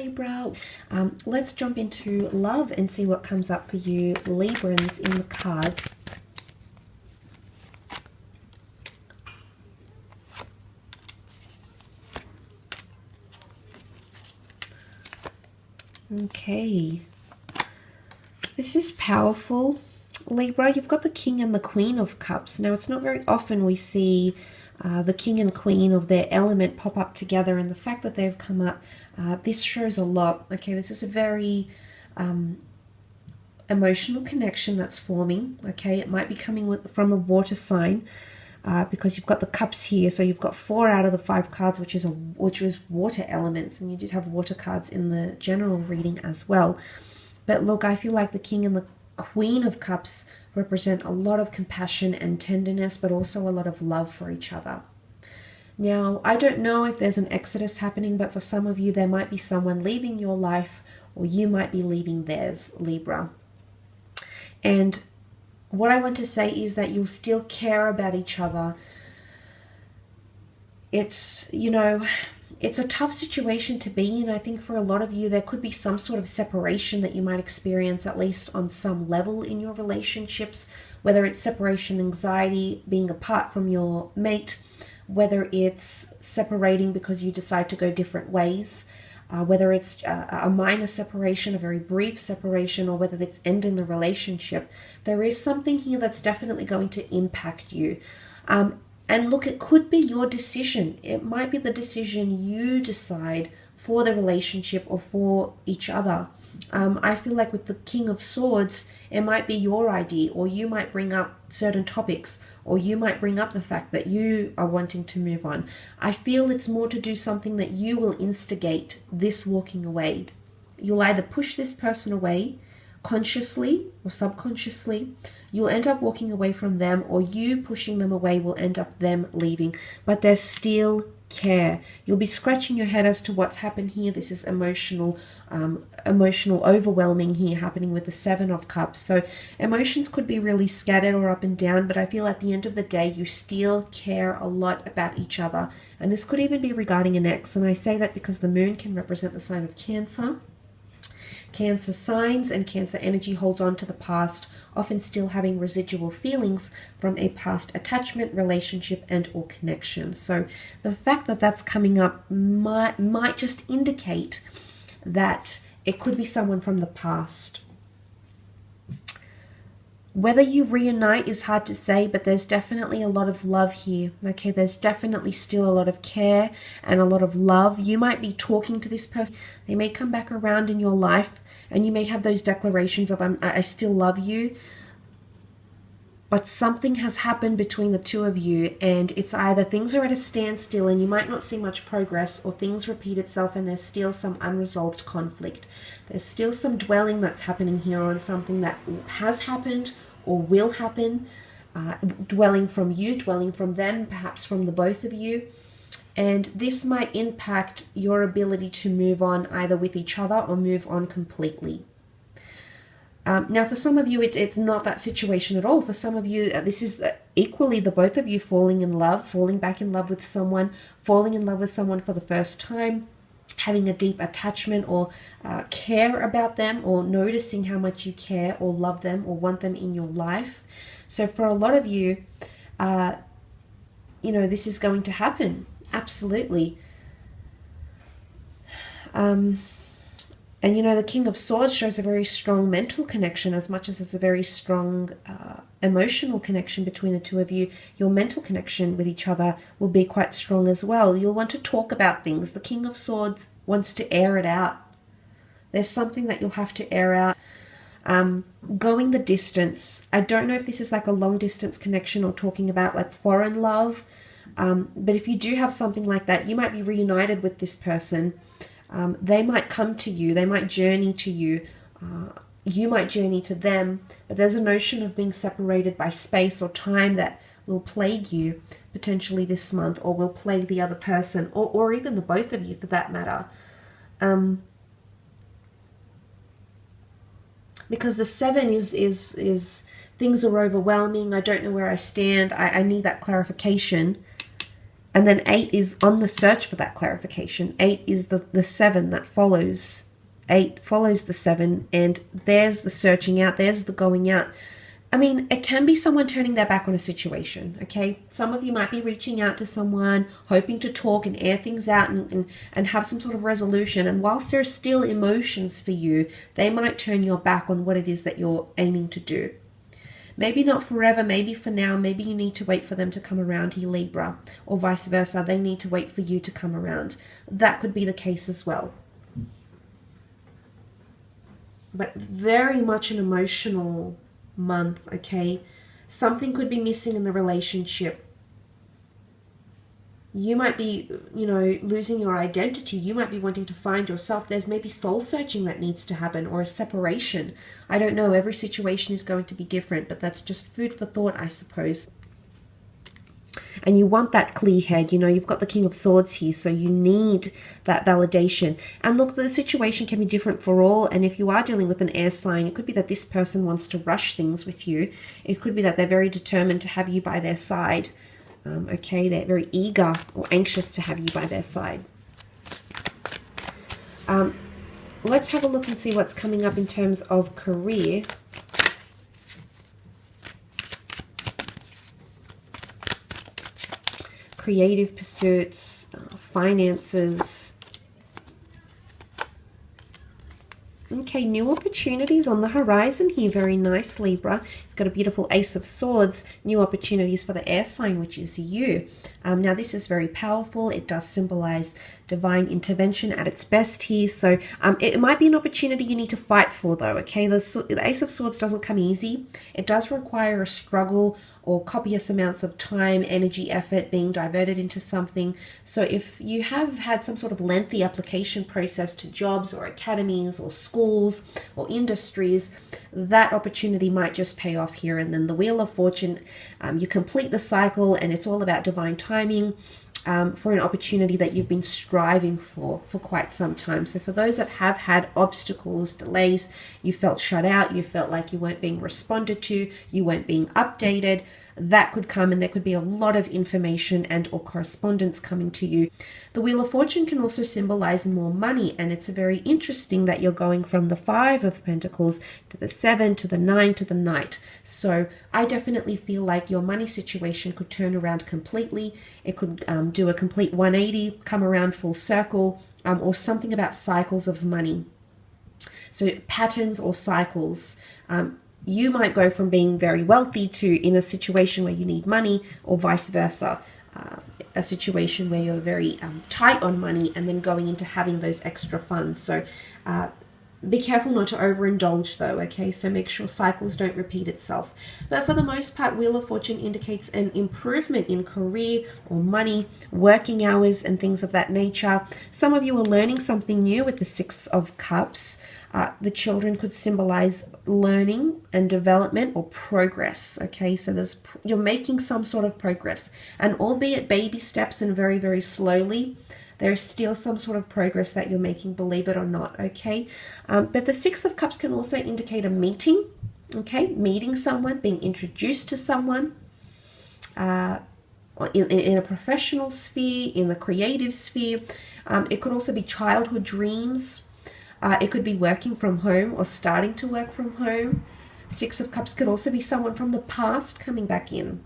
Libra. Let's jump into love and see what comes up for you, Librans, in the cards. Okay. This is powerful, Libra. You've got the King and the Queen of Cups. Now, it's not very often we see the King and Queen of their element pop up together, and the fact that they've come up, this shows a lot. Okay, this is a very emotional connection that's forming. Okay, it might be coming from a water sign, because you've got the cups here, so you've got 4 out of the 5 cards, which was water elements, and you did have water cards in the general reading as well. But look, I feel like the King and the Queen of Cups represent a lot of compassion and tenderness, but also a lot of love for each other. Now, I don't know if there's an exodus happening, but for some of you, there might be someone leaving your life, or you might be leaving theirs, Libra. And what I want to say is that you'll still care about each other. It's, you know, it's a tough situation to be in. I think for a lot of you, there could be some sort of separation that you might experience, at least on some level in your relationships, whether it's separation anxiety, being apart from your mate, whether it's separating because you decide to go different ways, whether it's a minor separation, a very brief separation, or whether it's ending the relationship. There is something here that's definitely going to impact you. And look, it could be your decision. It might be the decision you decide for the relationship or for each other. I feel like with the King of Swords, it might be your idea, or you might bring up certain topics, or you might bring up the fact that you are wanting to move on. I feel it's more to do something that you will instigate this walking away. You'll either push this person away consciously or subconsciously. You'll end up walking away from them, or you pushing them away will end up them leaving. But there's still care. You'll be scratching your head as to what's happened here. This is emotional overwhelming here happening with the 7 of Cups. So emotions could be really scattered or up and down, but I feel at the end of the day, you still care a lot about each other. And this could even be regarding an ex. And I say that because the moon can represent the sign of Cancer. Cancer signs and Cancer energy holds on to the past, often still having residual feelings from a past attachment, relationship, and or connection. So the fact that that's coming up might just indicate that it could be someone from the past. Whether you reunite is hard to say, but there's definitely a lot of love here. Okay, there's definitely still a lot of care and a lot of love. You might be talking to this person. They may come back around in your life, and you may have those declarations of, I still love you. But something has happened between the two of you, and it's either things are at a standstill and you might not see much progress, or things repeat itself and there's still some unresolved conflict. There's still some dwelling that's happening here on something that has happened or will happen. Dwelling from you, dwelling from them, perhaps from the both of you. And this might impact your ability to move on either with each other or move on completely. Now, for some of you, it's not that situation at all. For some of you, this is equally the both of you falling in love, falling back in love with someone, falling in love with someone for the first time, having a deep attachment or care about them, or noticing how much you care or love them or want them in your life. So for a lot of you, you know, this is going to happen. Absolutely. And, you know, the King of Swords shows a very strong mental connection as much as there's a very strong emotional connection between the two of you. Your mental connection with each other will be quite strong as well. You'll want to talk about things. The King of Swords wants to air it out. There's something that you'll have to air out. Going the distance. I don't know if this is like a long distance connection or talking about like foreign love. But if you do have something like that, you might be reunited with this person. They might come to you, they might journey to you, you might journey to them, but there's a notion of being separated by space or time that will plague you potentially this month, or will plague the other person, or even the both of you for that matter. Because the 7 is things are overwhelming, I don't know where I stand, I need that clarification. And then 8 is on the search for that clarification. 8 is the 7 that follows. 8 follows the 7, and there's the searching out, there's the going out. I mean, it can be someone turning their back on a situation, okay? Some of you might be reaching out to someone, hoping to talk and air things out and have some sort of resolution. And whilst there's still emotions for you, they might turn your back on what it is that you're aiming to do. Maybe not forever, maybe for now, maybe you need to wait for them to come around here, Libra, or vice versa. They need to wait for you to come around. That could be the case as well. But very much an emotional month, okay? Something could be missing in the relationship. You might be, losing your identity. You might be wanting to find yourself. There's maybe soul searching that needs to happen, or a separation. I don't know. Every situation is going to be different, but that's just food for thought, I suppose. And you want that clear head. You've got the King of Swords here, so you need that validation. And look, the situation can be different for all. And if you are dealing with an air sign, it could be that this person wants to rush things with you. It could be that they're very determined to have you by their side. Okay, they're very eager or anxious to have you by their side. Let's have a look and see what's coming up in terms of career. Creative pursuits, finances. Okay, new opportunities on the horizon here. Very nice, Libra. You've got a beautiful Ace of Swords. New opportunities for the air sign, which is you. Now, this is very powerful. It does symbolize divine intervention at its best here. So it might be an opportunity you need to fight for, though, okay? The Ace of Swords doesn't come easy. It does require a struggle or copious amounts of time, energy, effort being diverted into something. So if you have had some sort of lengthy application process to jobs or academies or schools or industries, that opportunity might just pay off here. And then the Wheel of Fortune, you complete the cycle, and it's all about divine timing for an opportunity that you've been striving for quite some time. So for those that have had obstacles, delays, you felt shut out, you felt like you weren't being responded to, you weren't being updated, that could come, and there could be a lot of information and or correspondence coming to you. The Wheel of Fortune can also symbolize more money, and it's very interesting that you're going from the 5 of Pentacles to the 7 to the 9 to the Knight. So I definitely feel like your money situation could turn around completely. It could do a complete 180, come around full circle, or something about cycles of money. So patterns or cycles. You might go from being very wealthy to in a situation where you need money, or vice versa. A situation where you're very tight on money and then going into having those extra funds. So be careful not to overindulge, though, okay? So make sure cycles don't repeat itself. But for the most part, Wheel of Fortune indicates an improvement in career or money, working hours, and things of that nature. Some of you are learning something new with the 6 of Cups. The children could symbolize learning and development or progress, okay? So you're making some sort of progress, and albeit baby steps and very, very slowly, there's still some sort of progress that you're making, believe it or not, okay? But the 6 of Cups can also indicate a meeting, okay? Meeting someone, being introduced to someone in a professional sphere, in the creative sphere. It could also be childhood dreams. It could be working from home or starting to work from home. 6 of Cups could also be someone from the past coming back in.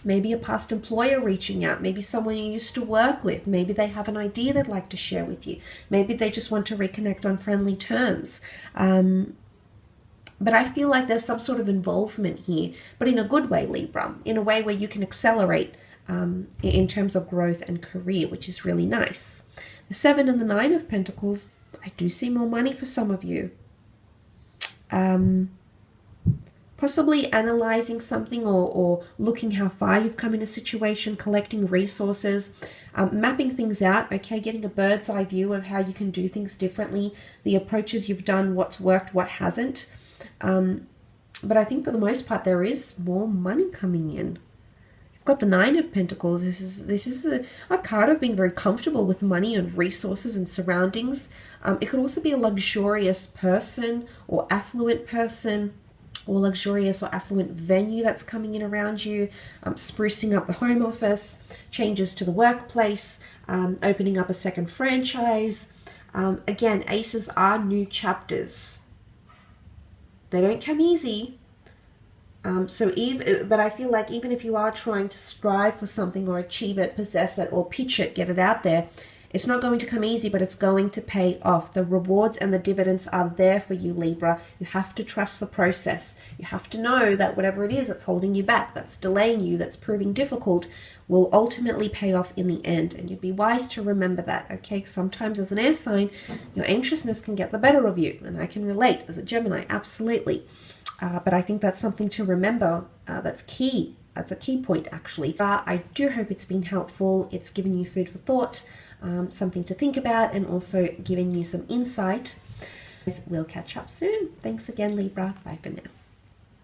Maybe a past employer reaching out. Maybe someone you used to work with. Maybe they have an idea they'd like to share with you. Maybe they just want to reconnect on friendly terms. But I feel like there's some sort of involvement here, but in a good way, Libra, in a way where you can accelerate in terms of growth and career, which is really nice. The 7 and the 9 of Pentacles, I do see more money for some of you. Possibly analyzing something or looking how far you've come in a situation, collecting resources, mapping things out, okay, getting a bird's eye view of how you can do things differently, the approaches you've done, what's worked, what hasn't. But I think for the most part, there is more money coming in. You've got the 9 of Pentacles. This is a card of being very comfortable with money and resources and surroundings. It could also be a luxurious person or affluent person. or luxurious or affluent venue that's coming in around you, sprucing up the home office, changes to the workplace, opening up a second franchise. Again, aces are new chapters. They don't come easy. But I feel like even if you are trying to strive for something or achieve it, possess it, or pitch it, get it out there, it's not going to come easy, but it's going to pay off. The rewards and the dividends are there for you, Libra. You have to trust the process. You have to know that whatever it is that's holding you back, that's delaying you, that's proving difficult, will ultimately pay off in the end. And you'd be wise to remember that, okay? Sometimes as an air sign, your anxiousness can get the better of you. And I can relate as a Gemini, absolutely. But I think that's something to remember. That's key. That's a key point, actually. I do hope it's been helpful. It's given you food for thought, something to think about, and also given you some insight. We'll catch up soon. Thanks again, Libra. Bye for now.